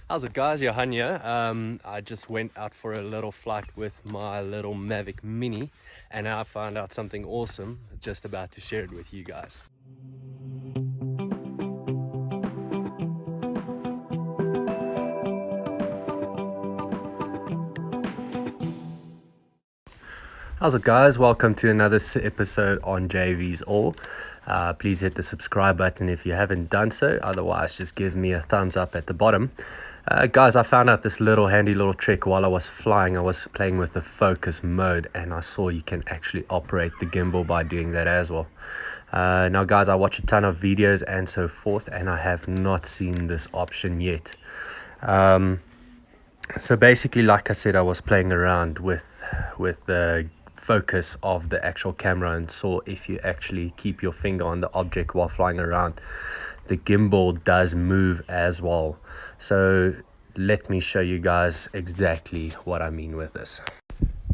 How's it, guys? Johan here. I just went out for a little flight with my little Mavic Mini, and I found out something awesome. Just about to share it with you guys. How's it, guys? Welcome to another episode on JV's All. Please hit the subscribe button if you haven't done so. Otherwise, just give me a thumbs up at the bottom. Guys, I found out this handy little trick while I was flying. I was playing with the focus mode, and I saw you can actually operate the gimbal by doing that as well. Now, guys, I watch a ton of videos and so forth, and I have not seen this option yet. So basically, like I said, I was playing around with the focus of the actual camera and saw if you actually keep your finger on the object while flying around, the gimbal does move as well. So let me show you guys exactly what I mean with this.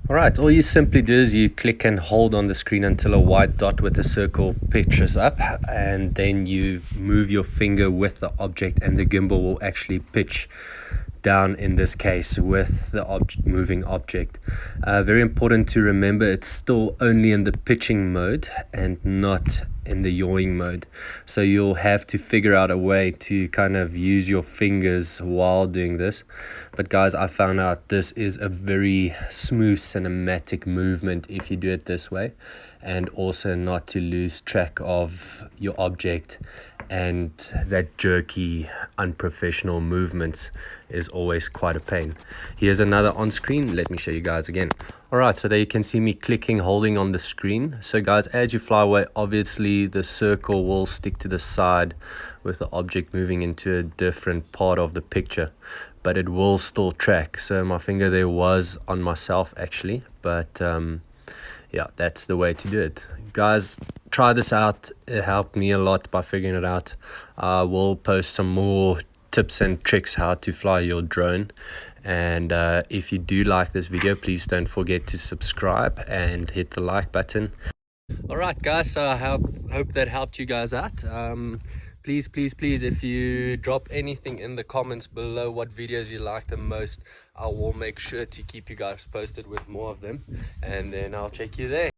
Alright, all you simply do is you click and hold on the screen until a white dot with a circle pictures up, and then you move your finger with the object and the gimbal will actually pitch down, in this case with the moving object. Very important to remember, it's still only in the pitching mode and not in the yawing mode, so you'll have to figure out a way to kind of use your fingers while doing this. But guys, I found out this is a very smooth cinematic movement if you do it this way, and also not to lose track of your object, and that jerky unprofessional movements is always quite a pain. Here's another on screen. Let me show you guys again. Alright, so there you can see me clicking, holding on the screen. So guys, as you fly away, obviously the circle will stick to the side with the object moving into a different part of the picture, but it will still track. So my finger there was on myself actually, but yeah, that's the way to do it. Guys, try this out. It helped me a lot by figuring it out. I will post some more tips and tricks how to fly your drone. And if you do like this video, please don't forget to subscribe and hit the like button. Alright, guys, so I hope that helped you guys out. Please, if you drop anything in the comments below what videos you like the most, I will make sure to keep you guys posted with more of them, and then I'll check you there.